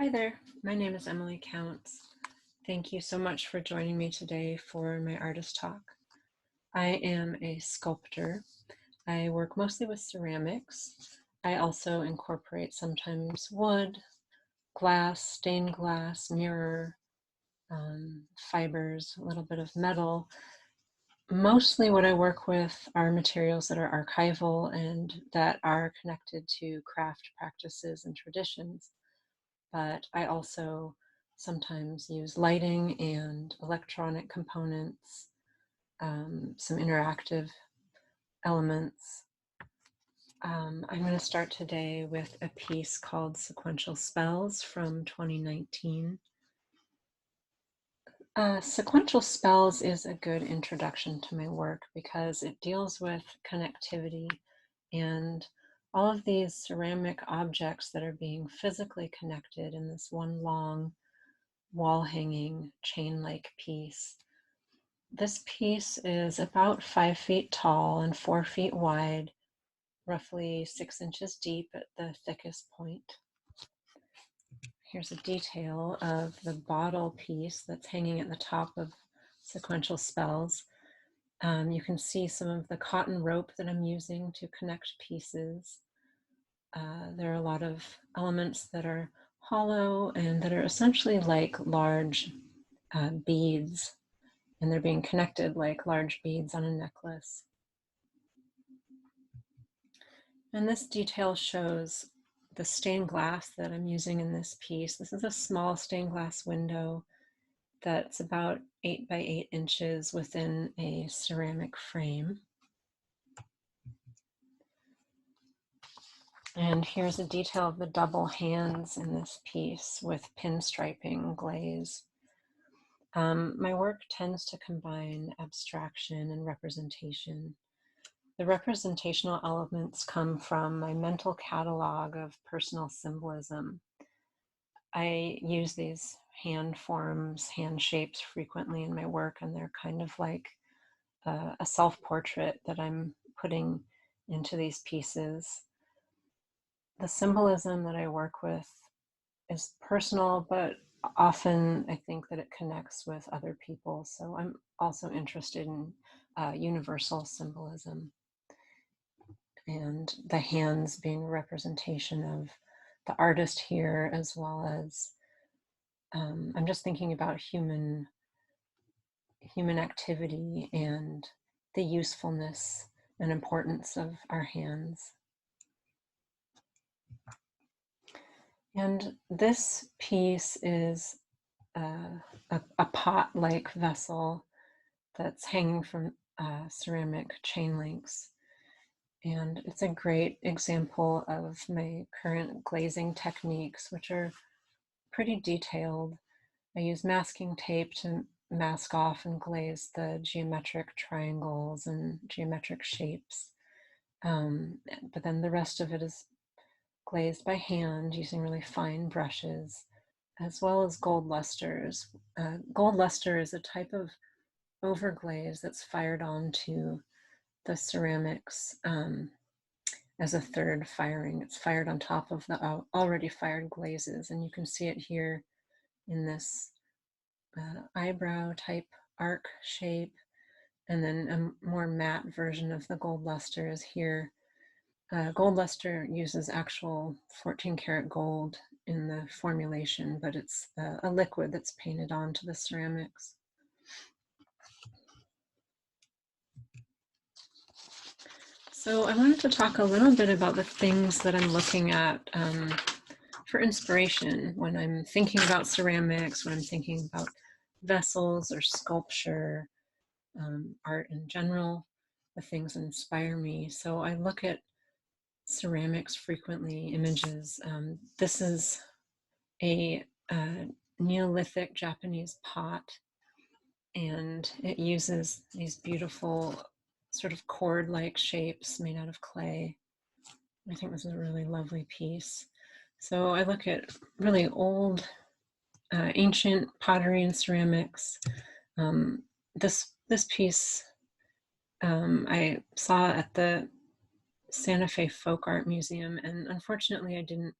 Hi there, my name is Emily Counts. Thank you so much for joining me today for my artist talk. I am a sculptor. I work mostly with ceramics. I also incorporate sometimes wood, glass, stained glass, mirror, fibers, a little bit of metal. Mostly what I work with are materials that are archival and that are connected to craft practices and traditions. But I also sometimes use lighting and electronic components, some interactive elements. I'm going to start today with a piece called Sequential Spells from 2019. Sequential Spells is a good introduction to my work because it deals with connectivity and all of these ceramic objects that are being physically connected in this one long wall-hanging chain-like piece. This piece is about 5 feet tall and 4 feet wide, roughly 6 inches deep at the thickest point. Here's a detail of the bottle piece that's hanging at the top of Sequential Spells. You can see some of the cotton rope that I'm using to connect pieces. There are a lot of elements that are hollow and that are essentially like large beads, and they're being connected like large beads on a necklace. And this detail shows the stained glass that I'm using in this piece. This is a small stained glass window that's about 8 by 8 inches within a ceramic frame. And here's a detail of the double hands in this piece with pinstriping glaze. My work tends to combine abstraction and representation. The representational elements come from my mental catalog of personal symbolism. I use these hand forms, hand shapes frequently in my work, and they're kind of like a self-portrait that I'm putting into these pieces. The symbolism that I work with is personal, but often I think that it connects with other people. So I'm also interested in universal symbolism, and the hands being a representation of the artist here, as well as I'm just thinking about human activity and the usefulness and importance of our hands. And this piece is a pot-like vessel that's hanging from ceramic chain links. And it's a great example of my current glazing techniques, which are pretty detailed. I use masking tape to mask off and glaze the geometric triangles and geometric shapes. But then the rest of it is glazed by hand using really fine brushes, as well as gold lusters. Gold luster is a type of overglaze that's fired onto the ceramics as a third firing. It's fired on top of the already fired glazes, and you can see it here in this eyebrow type arc shape, and then a more matte version of the gold luster is here. Gold luster uses actual 14 karat gold in the formulation, but it's a liquid that's painted onto the ceramics. So I wanted to talk a little bit about the things that I'm looking at for inspiration when I'm thinking about ceramics, when I'm thinking about vessels or sculpture, art in general, the things that inspire me. So I look at ceramics frequently, images. This is a Neolithic Japanese pot, and it uses these beautiful sort of cord-like shapes made out of clay. I think this is a really lovely piece. So I look at really old, ancient pottery and ceramics. This piece I saw at the Santa Fe Folk Art Museum, and unfortunately I didn't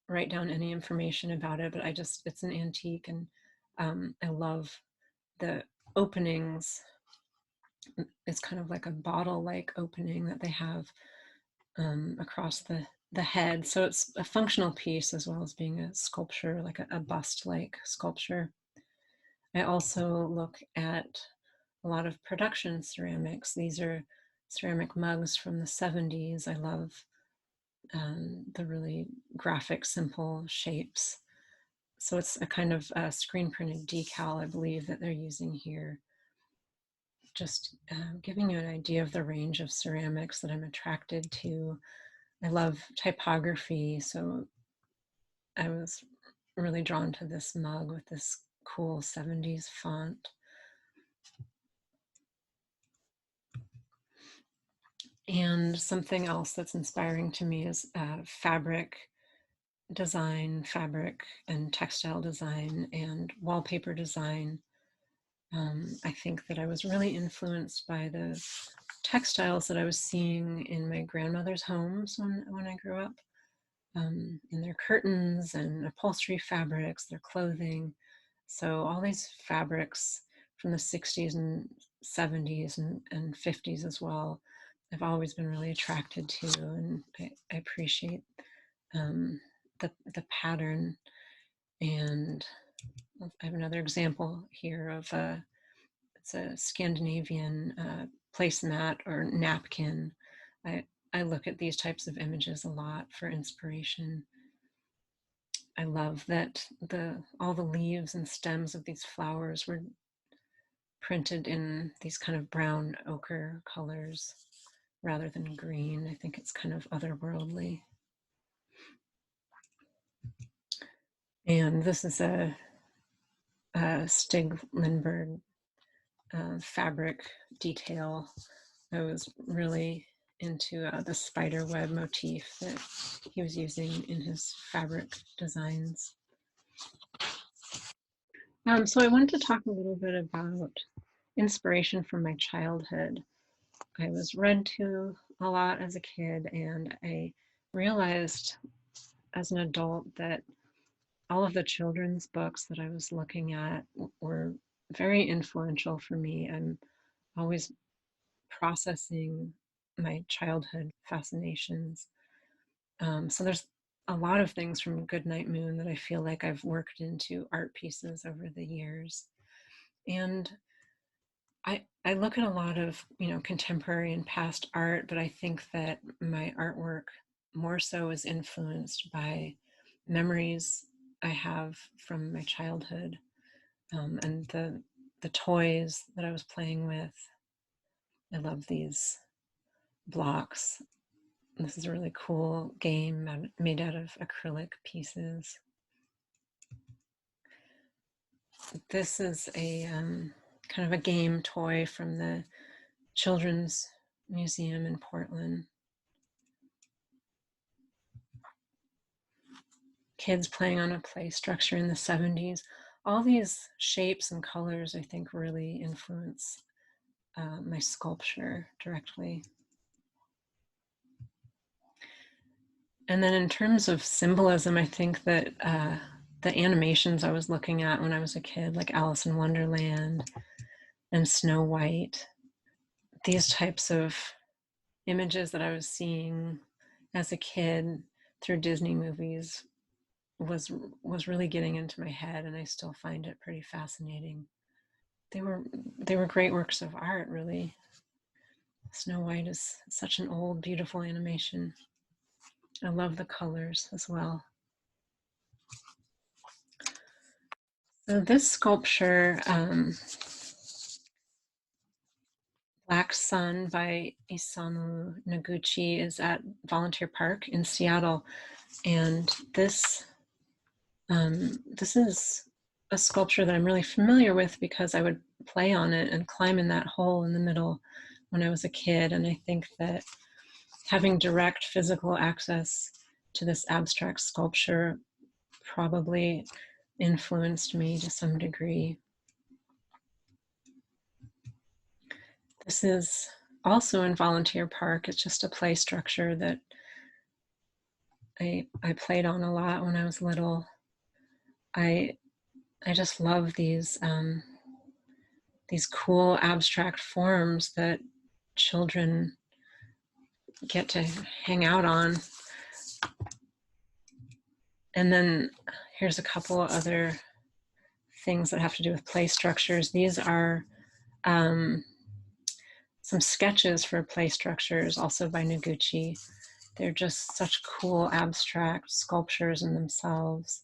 write down any information about it, but it's an antique, and I love the openings. It's kind of like a bottle-like opening that they have across the head. So it's a functional piece as well as being a sculpture, like a bust-like sculpture. I also look at a lot of production ceramics. These are ceramic mugs from the 70s. I love the really graphic, simple shapes. So it's a kind of screen printed decal, I believe, that they're using here. Just giving you an idea of the range of ceramics that I'm attracted to. I love typography, so I was really drawn to this mug with this cool 70s font. And something else that's inspiring to me is fabric design, fabric and textile design, and wallpaper design. I think that I was really influenced by the textiles that I was seeing in my grandmother's homes when I grew up, in their curtains and upholstery fabrics, their clothing. So all these fabrics from the 60s and 70s and 50s as well, I've always been really attracted to, and I appreciate the pattern. And I have another example here of it's a Scandinavian placemat or napkin. I look at these types of images a lot for inspiration. I love that all the leaves and stems of these flowers were printed in these kind of brown ochre colors rather than green. I think it's kind of otherworldly. And this is a Stig Lindberg fabric detail. I was really into the spider web motif that he was using in his fabric designs. So I wanted to talk a little bit about inspiration from my childhood. I was read to a lot as a kid, and I realized as an adult that all of the children's books that I was looking at were very influential for me. I'm always processing my childhood fascinations. So there's a lot of things from Goodnight Moon that I feel like I've worked into art pieces over the years. And I look at a lot of, contemporary and past art, but I think that my artwork more so is influenced by memories I have from my childhood, and the toys that I was playing with. I love these blocks. This is a really cool game made out of acrylic pieces. This is a kind of a game toy from the Children's Museum in Portland. Kids playing on a play structure in the 70s. All these shapes and colors, I think, really influence my sculpture directly. And then in terms of symbolism, I think that the animations I was looking at when I was a kid, like Alice in Wonderland and Snow White, these types of images that I was seeing as a kid through Disney movies was really getting into my head, and I still find it pretty fascinating. They were great works of art, really. Snow White is such an old, beautiful animation. I love the colors as well. So this sculpture, Black Sun by Isamu Noguchi, is at Volunteer Park in Seattle. And this is a sculpture that I'm really familiar with because I would play on it and climb in that hole in the middle when I was a kid. And I think that having direct physical access to this abstract sculpture probably influenced me to some degree. This is also in Volunteer Park. It's just a play structure that I played on a lot when I was little. I I just love these cool abstract forms that children get to hang out on. And then here's a couple other things that have to do with play structures. These are some sketches for play structures, also by Noguchi. They're just such cool abstract sculptures in themselves.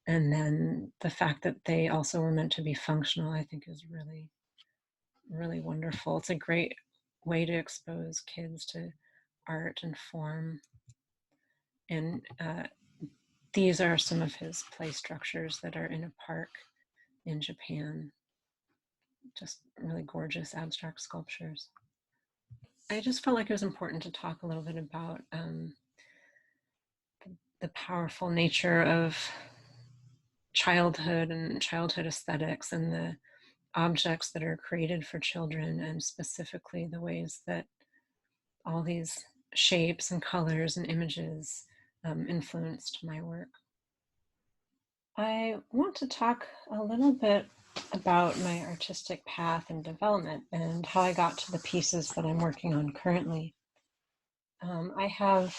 And then the fact that they also were meant to be functional, I think, is really, really wonderful. It's a great way to expose kids to art and form. And these are some of his play structures that are in a park in Japan. Just really gorgeous abstract sculptures. I just felt like it was important to talk a little bit about the powerful nature of childhood and childhood aesthetics and the objects that are created for children, and specifically the ways that all these shapes and colors and images influenced my work. I want to talk a little bit about my artistic path and development and how I got to the pieces that I'm working on currently. I have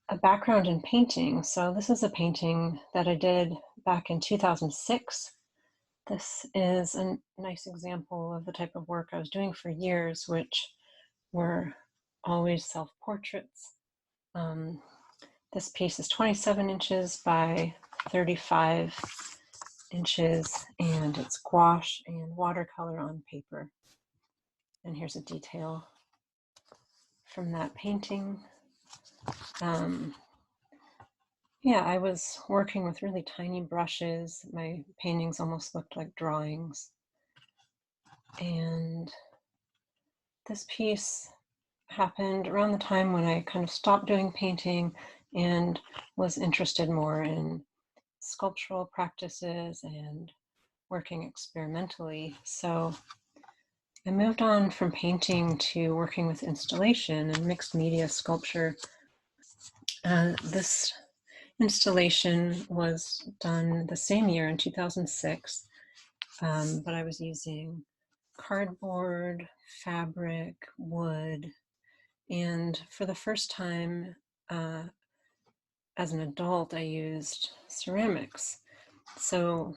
a background in painting, so this is a painting that I did back in 2006. This is a nice example of the type of work I was doing for years, which were always self-portraits. This piece is 27 inches by 35 inches, and it's gouache and watercolor on paper. And here's a detail from that painting. Yeah, I was working with really tiny brushes. My paintings almost looked like drawings. And this piece happened around the time when I kind of stopped doing painting and was interested more in sculptural practices and working experimentally. So I moved on from painting to working with installation and mixed media sculpture. This installation was done the same year in 2006, but I was using cardboard, fabric, wood, and for the first time as an adult, I used ceramics. So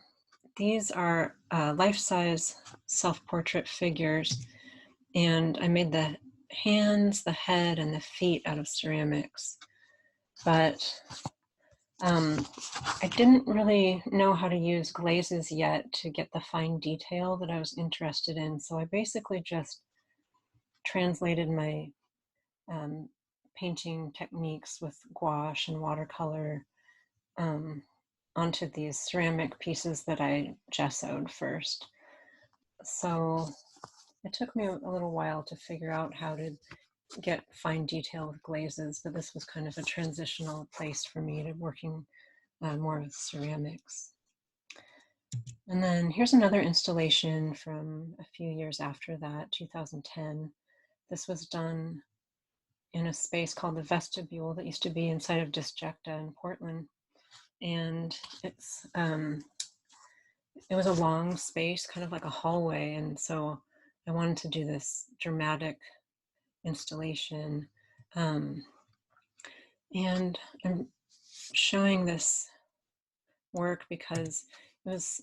these are life-size self-portrait figures, and I made the hands, the head, and the feet out of ceramics. But I didn't really know how to use glazes yet to get the fine detail that I was interested in. So I basically just translated my painting techniques with gouache and watercolor onto these ceramic pieces that I gessoed first. So it took me a little while to figure out how to get fine detail with glazes, but this was kind of a transitional place for me to working more with ceramics. And then here's another installation from a few years after that, 2010. This was done in a space called the Vestibule that used to be inside of Disjecta in Portland. And it was a long space, kind of like a hallway. And so I wanted to do this dramatic installation. And I'm showing this work because it was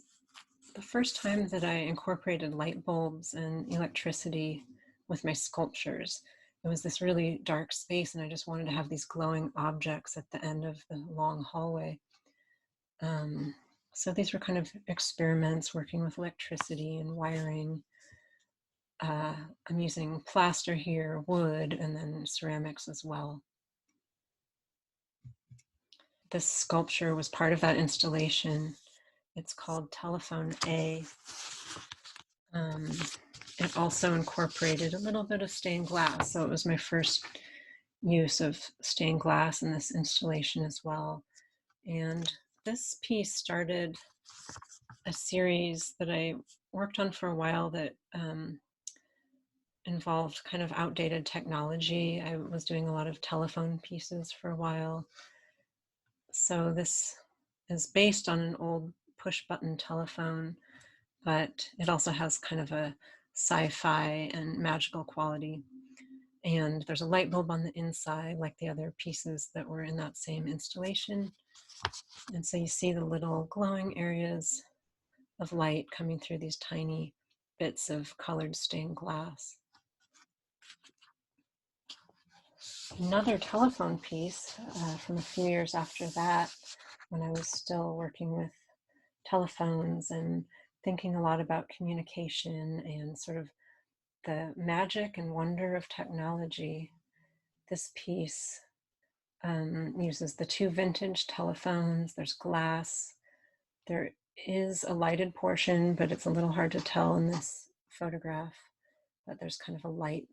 the first time that I incorporated light bulbs and electricity with my sculptures. It was this really dark space, and I just wanted to have these glowing objects at the end of the long hallway. So these were kind of experiments working with electricity and wiring. I'm using plaster here, wood, and then ceramics as well. This sculpture was part of that installation. It's called Telephone A. It also incorporated a little bit of stained glass, so it was my first use of stained glass in this installation as well. And this piece started a series that I worked on for a while that involved kind of outdated technology. I was doing a lot of telephone pieces for a while. So this is based on an old push button telephone, but it also has kind of a sci-fi and magical quality. And there's a light bulb on the inside, like the other pieces that were in that same installation. And so you see the little glowing areas of light coming through these tiny bits of colored stained glass. Another telephone piece from a few years after that, when I was still working with telephones and thinking a lot about communication and sort of the magic and wonder of technology. This piece uses the two vintage telephones. There's glass. There is a lighted portion, but it's a little hard to tell in this photograph. But there's kind of a light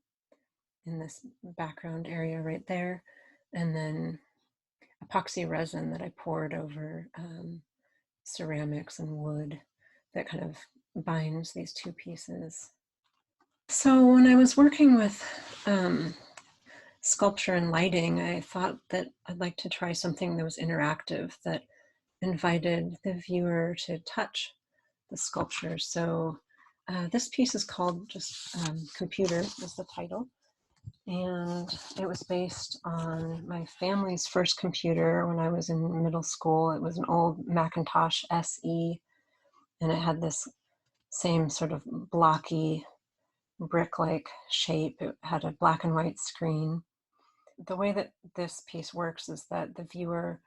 in this background area right there. And then epoxy resin that I poured over ceramics and wood that kind of binds these two pieces. So when I was working with sculpture and lighting, I thought that I'd like to try something that was interactive, that invited the viewer to touch the sculpture. So this piece is called just Computer is the title. And it was based on my family's first computer when I was in middle school. It was an old Macintosh SE, and it had this same sort of blocky brick-like shape. It had a black and white screen. The way that this piece works is that the viewer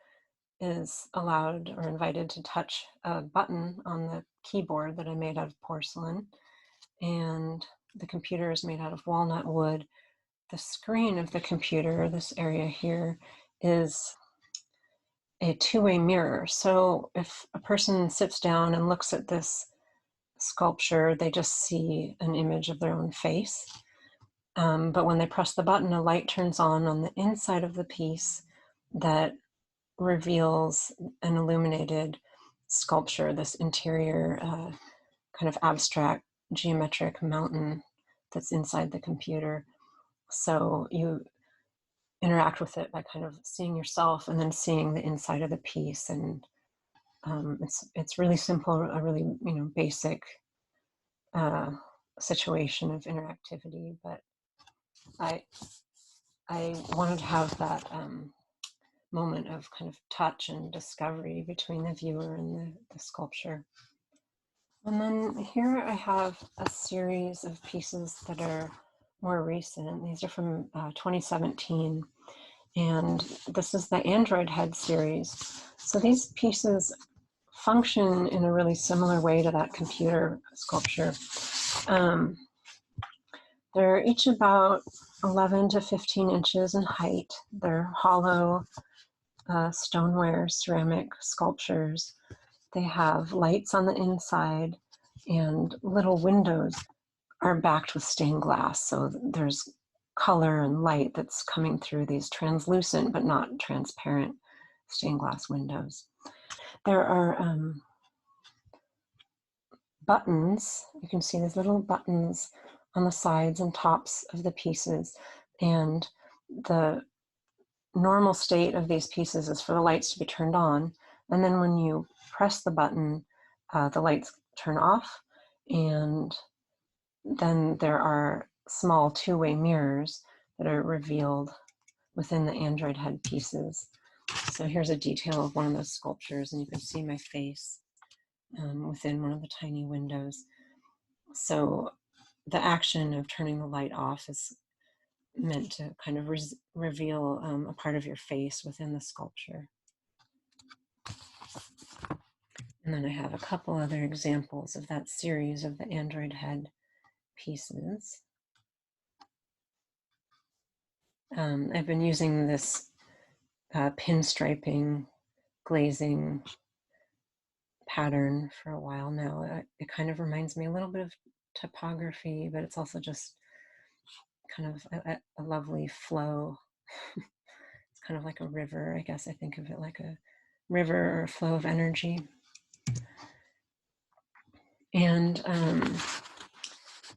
is allowed or invited to touch a button on the keyboard that I made out of porcelain, and the computer is made out of walnut wood. The screen of the computer, this area here, is a two-way mirror. So if a person sits down and looks at this sculpture, they just see an image of their own face. But when they press the button, a light turns on the inside of the piece that reveals an illuminated sculpture, this interior kind of abstract geometric mountain that's inside the computer. So you interact with it by kind of seeing yourself and then seeing the inside of the piece. And it's really simple, a really basic situation of interactivity, but I wanted to have that moment of kind of touch and discovery between the viewer and the sculpture. And then here I have a series of pieces that are more recent. These are from 2017, and this is the Android Head series. So these pieces function in a really similar way to that computer sculpture. They're each about 11 to 15 inches in height. They're hollow stoneware ceramic sculptures. They have lights on the inside, and little windows are backed with stained glass. So there's color and light that's coming through these translucent but not transparent stained glass windows. There are buttons. You can see these little buttons on the sides and tops of the pieces, and the normal state of these pieces is for the lights to be turned on, and then when you press the button, the lights turn off, and then there are small two-way mirrors that are revealed within the Android Head pieces. So here's a detail of one of those sculptures, and you can see my face within one of the tiny windows. So the action of turning the light off is meant to kind of reveal a part of your face within the sculpture. And then I have a couple other examples of that series of the Android Head pieces. I've been using this pinstriping glazing pattern for a while now. It kind of reminds me a little bit of typography, but it's also just kind of a lovely flow. It's kind of like a river, I guess. I think of it like a river or a flow of energy. And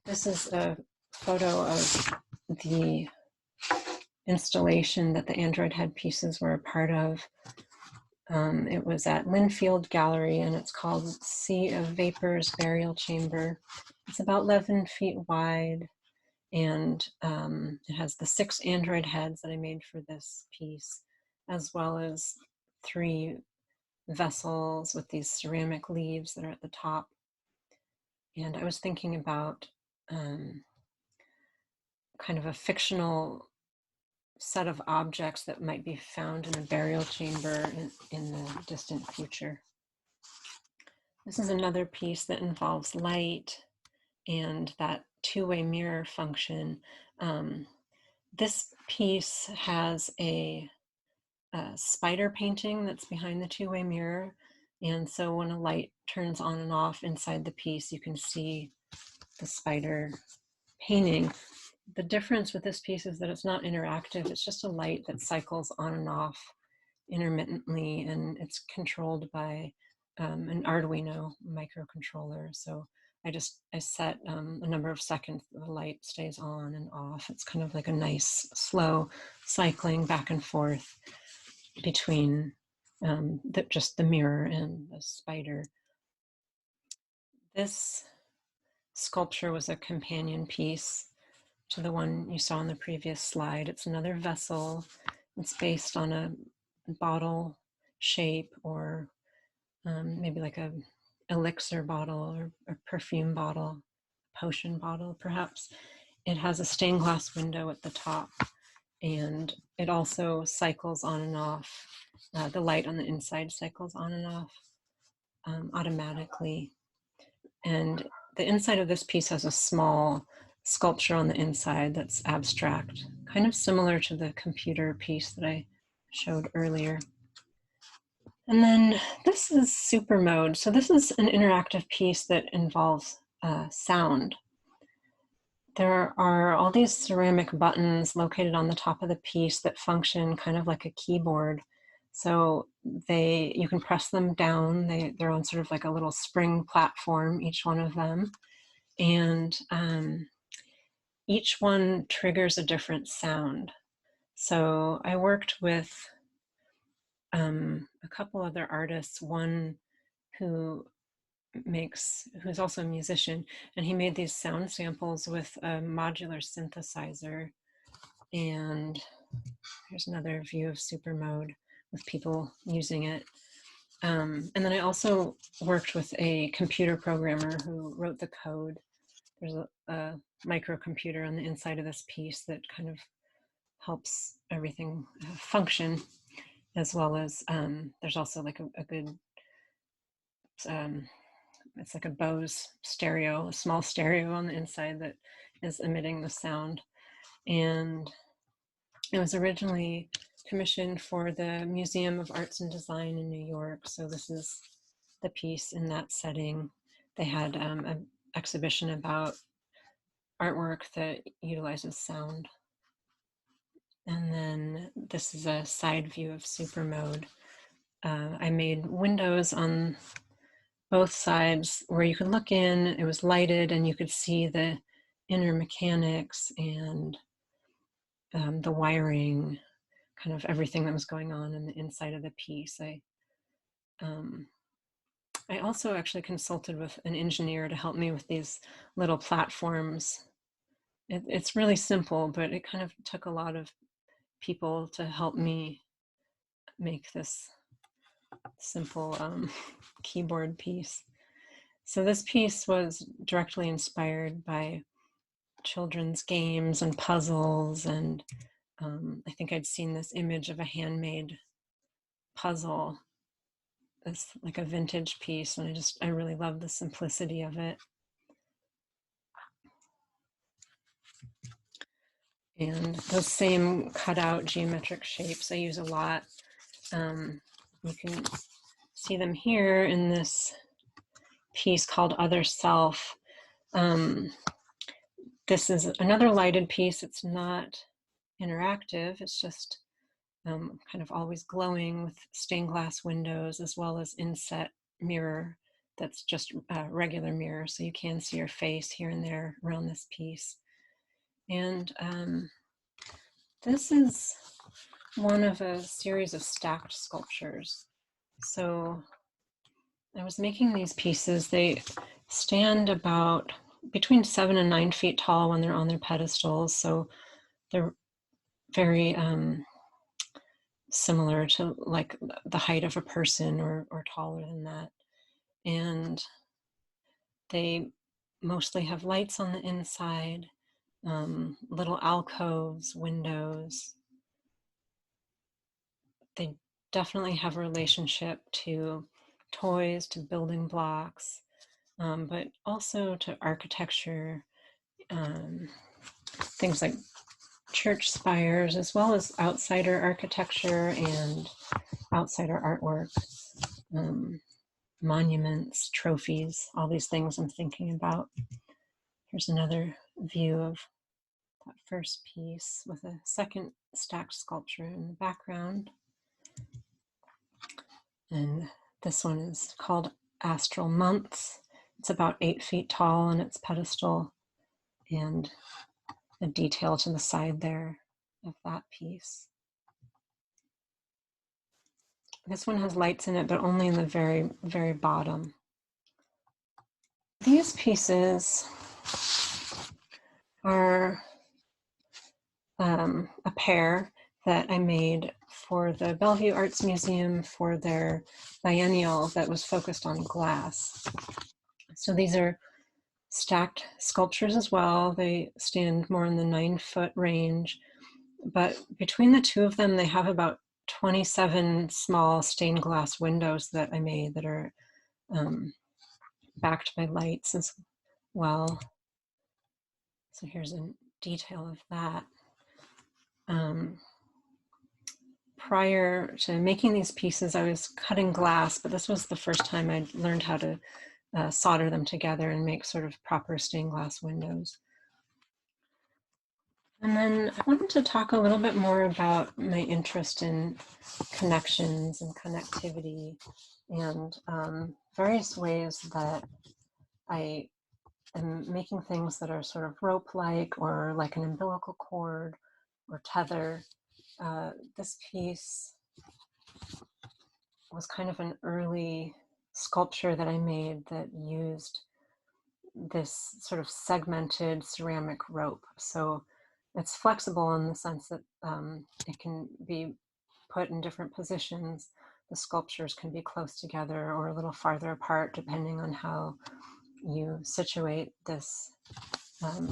this is a photo of the installation that the Android head pieces were a part of. It was at Linfield Gallery, and it's called Sea of Vapors Burial Chamber. It's about 11 feet wide, and it has the 6 Android heads that I made for this piece, as well as 3 vessels with these ceramic leaves that are at the top. And I was thinking about kind of a fictional set of objects that might be found in a burial chamber in the distant future. This is another piece that involves light and that two-way mirror function. This piece has a spider painting that's behind the two-way mirror. And so when a light turns on and off inside the piece, you can see the spider painting. The difference with this piece is that it's not interactive. It's just a light that cycles on and off intermittently, and it's controlled by an Arduino microcontroller. So I set a number of seconds the light stays on and off. It's kind of like a nice slow cycling back and forth between just the mirror and the spider. This sculpture was a companion piece to the one you saw on the previous slide. It's another vessel. It's based on a bottle shape, or maybe like a elixir bottle or a perfume bottle, potion bottle perhaps. It has a stained glass window at the top, and it also cycles on and off. The light on the inside cycles on and off automatically. And the inside of this piece has a small sculpture on the inside that's abstract, kind of similar to the computer piece that I showed earlier. And then this is Super Mode. So this is an interactive piece that involves sound. There are all these ceramic buttons located on the top of the piece that function kind of like a keyboard. So you can press them down. They're on sort of like a little spring platform, each one of them. And each one triggers a different sound. So I worked with a couple other artists, one who's also a musician, and he made these sound samples with a modular synthesizer. And here's another view of Super Mode with people using it. And then I also worked with a computer programmer who wrote the code. There's a microcomputer on the inside of this piece that kind of helps everything function, as well as there's also like a good, it's like a Bose stereo, a small stereo on the inside that is emitting the sound. And it was originally commissioned for the Museum of Arts and Design in New York. So this is the piece in that setting. They had an exhibition about artwork that utilizes sound. And then this is a side view of Super Mode. I made windows on both sides where you could look in. It was lighted and you could see the inner mechanics and the wiring, kind of everything that was going on in the inside of the piece. I also actually consulted with an engineer to help me with these little platforms. It's really simple, but it kind of took a lot of people to help me make this simple keyboard piece. So this piece was directly inspired by children's games and puzzles, and I think I'd seen this image of a handmade puzzle. It's like a vintage piece, and I really love the simplicity of it. And those same cutout geometric shapes I use a lot. You can see them here in this piece called Other Self. This is another lighted piece. It's not interactive. It's just kind of always glowing with stained glass windows, as well as inset mirror that's just a regular mirror. So you can see your face here and there around this piece. And this is one of a series of stacked sculptures. So I was making these pieces. They stand about between 7 and 9 feet tall when they're on their pedestals. So they're very similar to like the height of a person or taller than that. And they mostly have lights on the inside, little alcoves, windows. They definitely have a relationship to toys, to building blocks, but also to architecture, things like church spires, as well as outsider architecture and outsider artwork, monuments, trophies, all these things I'm thinking about. Here's another view of that first piece with a second stacked sculpture in the background. And this one is called Astral Months. It's about 8 feet tall on its pedestal, and the detail to the side there of that piece. This one has lights in it, but only in the very, very bottom. These pieces are a pair that I made for the Bellevue Arts Museum for their biennial that was focused on glass. So these are stacked sculptures as well. They stand more in the 9-foot range, but between the two of them, they have about 27 small stained glass windows that I made that are backed by lights as well. So here's a detail of that. Prior to making these pieces, I was cutting glass, but this was the first time I'd learned how to solder them together and make sort of proper stained glass windows. And then I wanted to talk a little bit more about my interest in connections and connectivity and various ways that I am making things that are sort of rope-like or like an umbilical cord or tether. This piece was kind of an early sculpture that I made that used this sort of segmented ceramic rope. So it's flexible in the sense that it can be put in different positions. The sculptures can be close together or a little farther apart, depending on how you situate this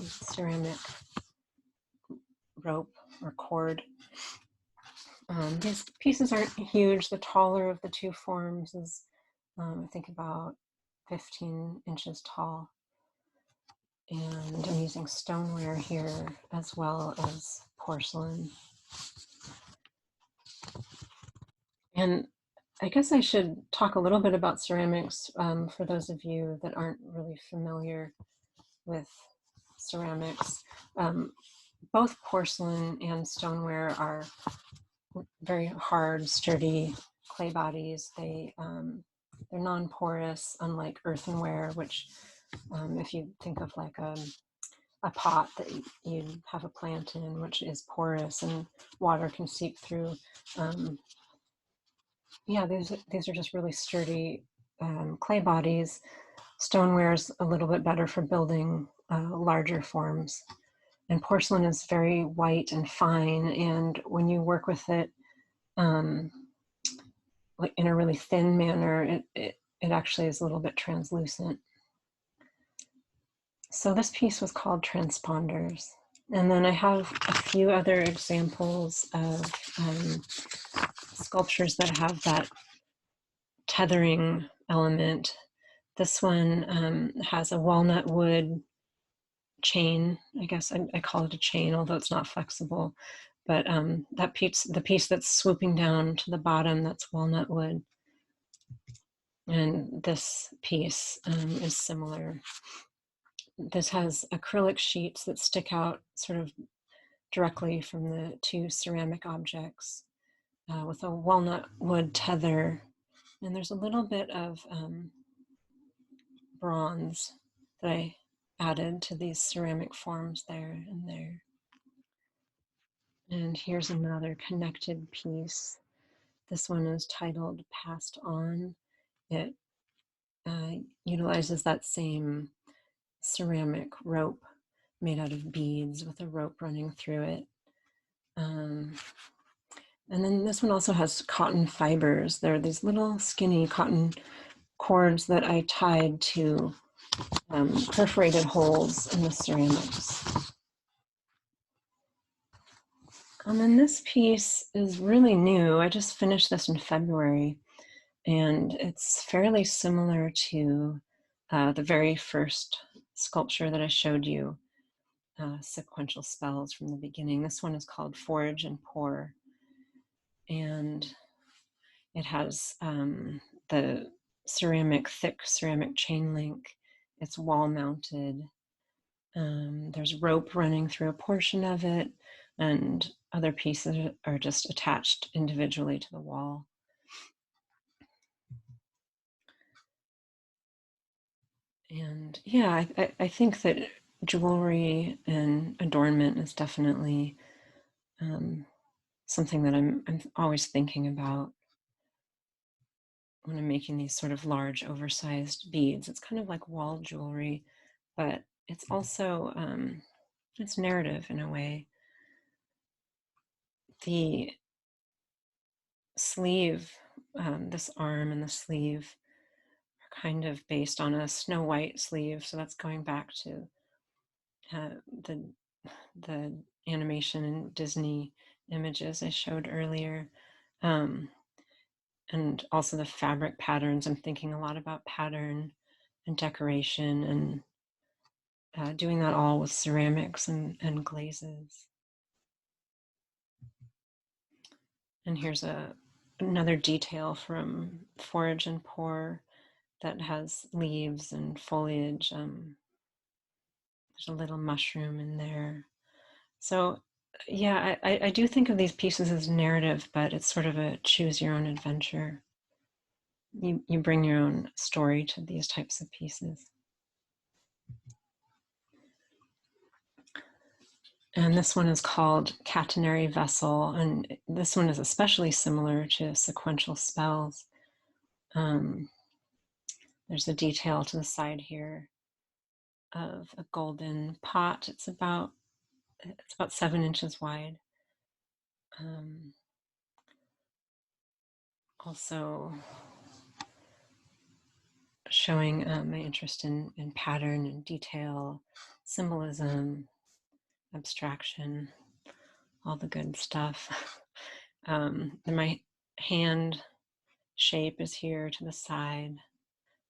ceramic rope or cord. These pieces aren't huge. The taller of the two forms is, I think, about 15 inches tall. And I'm using stoneware here as well as porcelain. And I guess I should talk a little bit about ceramics for those of you that aren't really familiar with ceramics. Both porcelain and stoneware are very hard, sturdy clay bodies. They're non-porous, unlike earthenware, which if you think of like a pot that you have a plant in, which is porous and water can seep through. Yeah, these are just really sturdy clay bodies. Stoneware is a little bit better for building larger forms. And porcelain is very white and fine, and when you work with it like in a really thin manner, it actually is a little bit translucent. So this piece was called Transponders. And then I have a few other examples of sculptures that have that tethering element. This one has a walnut wood chain. I guess I call it a chain, although it's not flexible. But the piece that's swooping down to the bottom, that's walnut wood. And this piece is similar. This has acrylic sheets that stick out sort of directly from the two ceramic objects with a walnut wood tether. And there's a little bit of bronze that I added to these ceramic forms there and there. And here's another connected piece. This one is titled Passed On. It utilizes that same ceramic rope made out of beads with a rope running through it. And then this one also has cotton fibers. There are these little skinny cotton cords that I tied to perforated holes in the ceramics. And this piece is really new. I just finished this in February, and it's fairly similar to the very first sculpture that I showed you, Sequential Spells from the beginning. This one is called Forge and Pour, and it has the thick ceramic chain link. It's wall mounted. There's rope running through a portion of it, and other pieces are just attached individually to the wall. And yeah, I think that jewelry and adornment is definitely something that I'm always thinking about when I'm making these sort of large, oversized beads. It's kind of like wall jewelry, but it's also it's narrative in a way. The sleeve, this arm and the sleeve are kind of based on a Snow White sleeve, so that's going back to the animation and Disney images I showed earlier. And also the fabric patterns. I'm thinking a lot about pattern and decoration and doing that all with ceramics and glazes. And here's another detail from Forage and Pour that has leaves and foliage. There's a little mushroom in there. So yeah, I do think of these pieces as narrative, but it's sort of a choose your own adventure. You bring your own story to these types of pieces. And this one is called Catenary Vessel, and this one is especially similar to Sequential Spells. There's a detail to the side here of a golden pot. It's about 7 inches wide. Also showing my interest in pattern and detail, symbolism, abstraction, all the good stuff. My hand shape is here to the side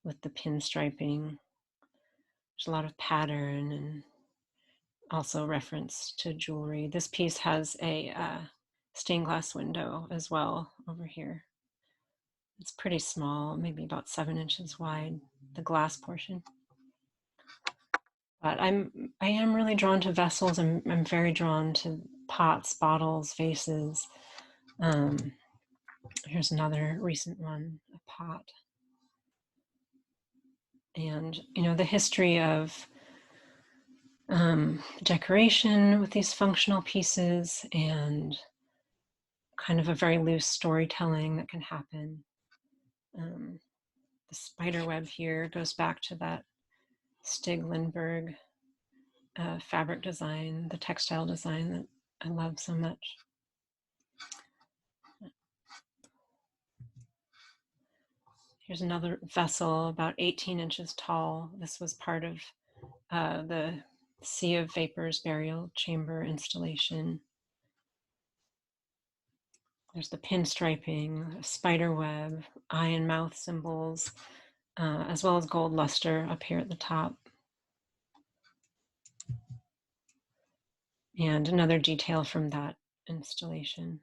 with the pinstriping. There's a lot of pattern and also reference to jewelry. This piece has a stained glass window as well over here. It's pretty small, maybe about 7 inches wide, the glass portion. But I am really drawn to vessels. I'm very drawn to pots, bottles, vases. Here's another recent one, a pot. And the history of decoration with these functional pieces and kind of a very loose storytelling that can happen. The spider web here goes back to that Stig Lindberg fabric design, the textile design that I love so much. Here's another vessel about 18 inches tall. This was part of the Sea of Vapors burial chamber installation. There's the pinstriping, spider web, eye and mouth symbols, as well as gold luster up here at the top. And another detail from that installation.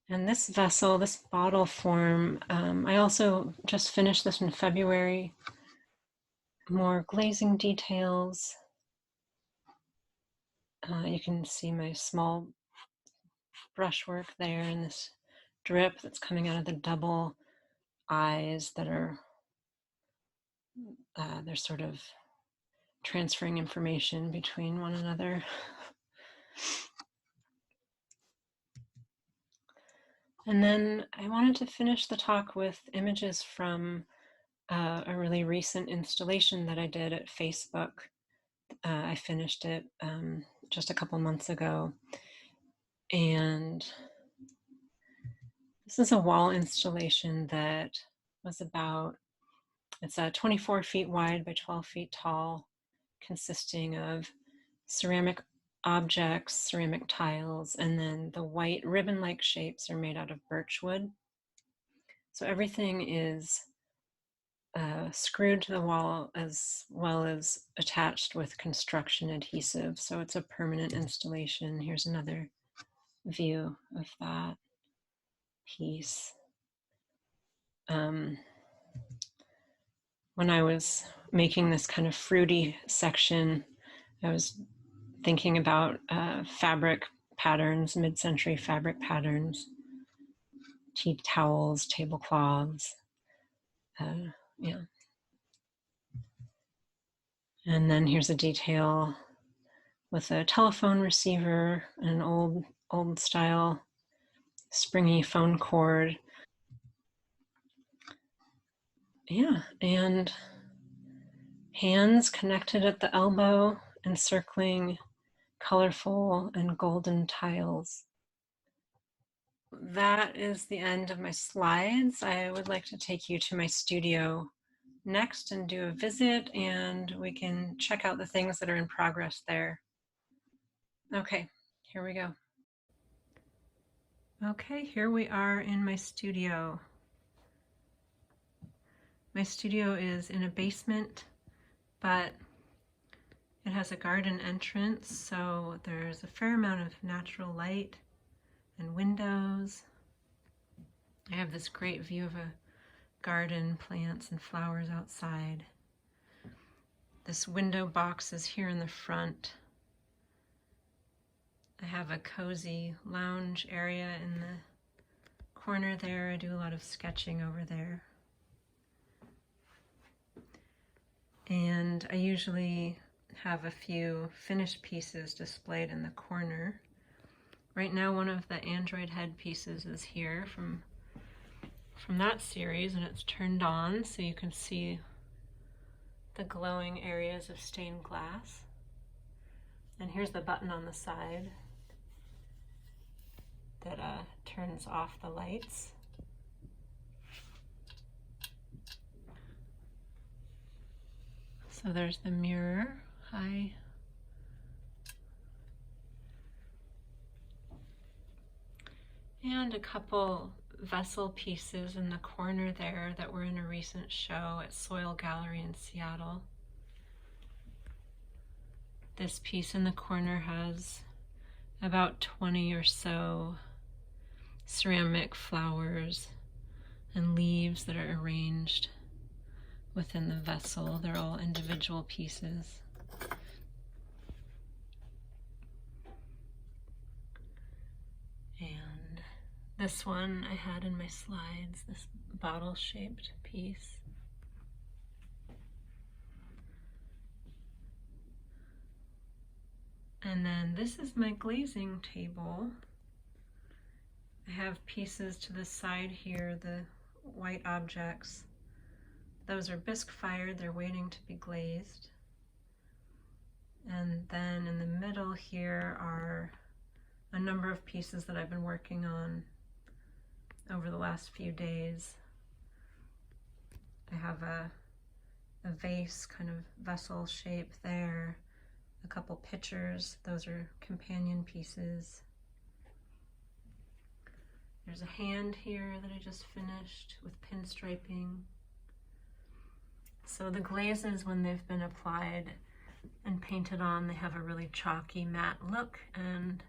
And this vessel, this bottle form, I also just finished this in February. More glazing details. You can see my small brushwork there in this drip that's coming out of the double eyes that are, they're sort of transferring information between one another. And then I wanted to finish the talk with images from a really recent installation that I did at Facebook. I finished it just a couple months ago. And this is a wall installation that was it's 24 feet wide by 12 feet tall, consisting of ceramic objects, ceramic tiles, and then the white ribbon-like shapes are made out of birch wood. So everything is screwed to the wall as well as attached with construction adhesive. So it's a permanent installation. Here's another view of that piece. When I was making this kind of fruity section, I was thinking about fabric patterns, mid-century fabric patterns, tea towels, tablecloths, yeah. And then here's a detail with a telephone receiver, an old style springy phone cord. Yeah, and hands connected at the elbow, encircling colorful and golden tiles. That is the end of my slides. I would like to take you to my studio next and do a visit, and we can check out the things that are in progress there. Okay, here we go. Okay, here we are in my studio. My studio is in a basement, but it has a garden entrance, so there's a fair amount of natural light and windows. I have this great view of a garden, plants and flowers outside. This window box is here in the front. I have a cozy lounge area in the corner there. I do a lot of sketching over there. And I usually have a few finished pieces displayed in the corner. Right now, one of the Android head pieces is here from that series, and it's turned on so you can see the glowing areas of stained glass. And here's the button on the side that turns off the lights. So there's the mirror. Hi. And a couple vessel pieces in the corner there that were in a recent show at Soil Gallery in Seattle. This piece in the corner has about 20 or so ceramic flowers and leaves that are arranged within the vessel. They're all individual pieces. And this one I had in my slides, this bottle-shaped piece. And then this is my glazing table. I have pieces to the side here, the white objects. Those are bisque fired, they're waiting to be glazed. And then in the middle here are a number of pieces that I've been working on over the last few days. I have a vase, kind of vessel shape there, a couple pitchers, those are companion pieces. There's a hand here that I just finished with pinstriping. So the glazes, when they've been applied and painted on, they have a really chalky matte look, and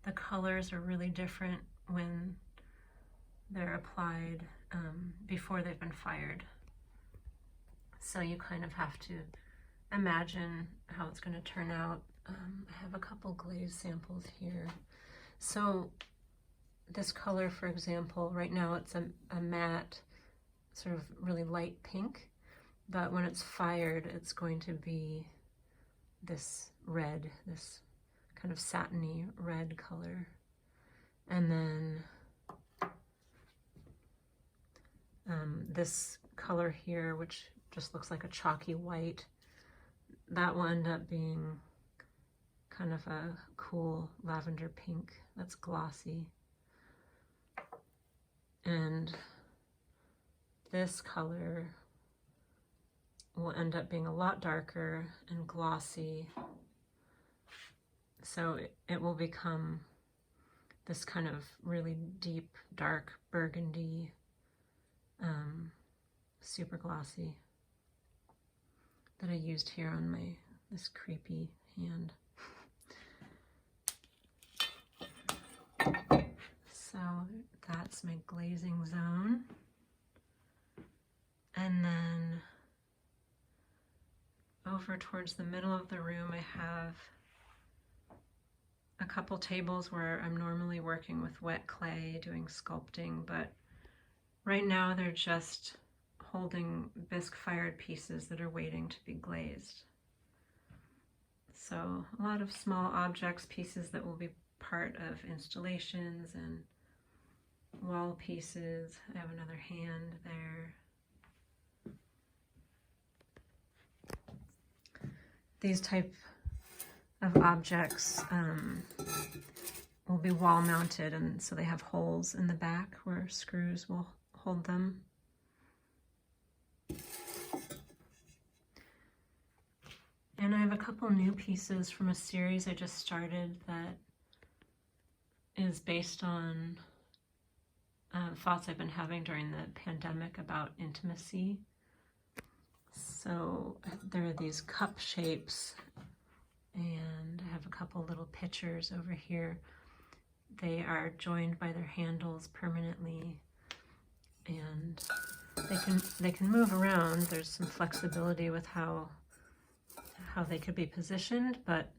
the colors are really different when they're applied before they've been fired. So you kind of have to imagine how it's going to turn out. I have a couple glaze samples here. So this color, for example, right now it's a matte sort of really light pink, but when it's fired, it's going to be this red, this kind of satiny red color. And then this color here, which just looks like a chalky white, that will end up being kind of a cool lavender pink that's glossy. And this color will end up being a lot darker and glossy. So it will become this kind of really deep, dark burgundy, super glossy, that I used here on this creepy hand. So that's my glazing zone. And then over towards the middle of the room, I have a couple tables where I'm normally working with wet clay, doing sculpting, but right now they're just holding bisque-fired pieces that are waiting to be glazed. So a lot of small objects, pieces that will be part of installations and wall pieces. I have another hand there. These type of objects will be wall mounted, and so they have holes in the back where screws will hold them. And I have a couple new pieces from a series I just started that is based on thoughts I've been having during the pandemic about intimacy. So there are these cup shapes, and I have a couple little pitchers over here. They are joined by their handles permanently, and they can move around. There's some flexibility with how they could be positioned, but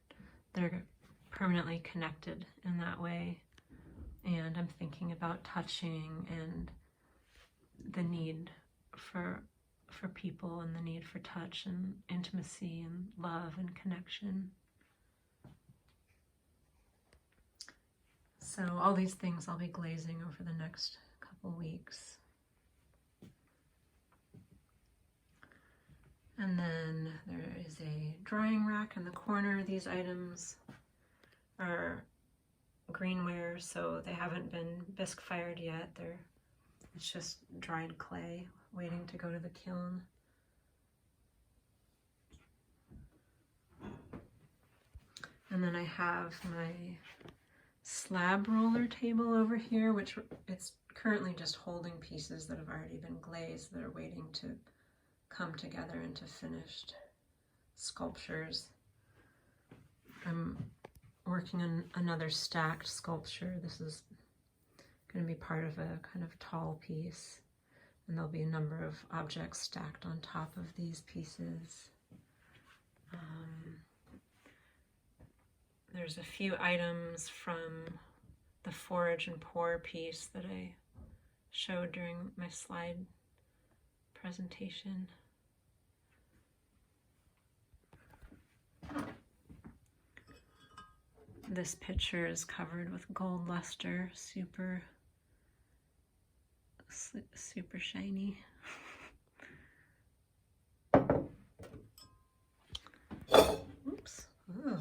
they're permanently connected in that way. And I'm thinking about touching and the need for people, and the need for touch and intimacy and love and connection. So all these things I'll be glazing over the next couple weeks. And then there is a drying rack in the corner. These items are greenware, so they haven't been bisque fired yet. It's just dried clay waiting to go to the kiln. And then I have my slab roller table over here, which it's currently just holding pieces that have already been glazed that are waiting to come together into finished sculptures. I'm working on another stacked sculpture. This is going to be part of a kind of tall piece, and there'll be a number of objects stacked on top of these pieces. There's a few items from the forage and pour piece that I showed during my slide presentation. This picture is covered with gold luster, super shiny. Oops. Oh.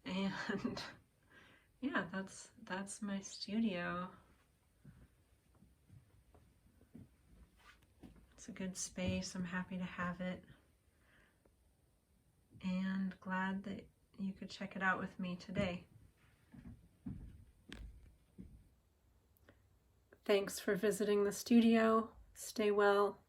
And yeah, that's my studio. It's a good space. I'm happy to have it, and glad that you could check it out with me today. Thanks for visiting the studio. Stay well.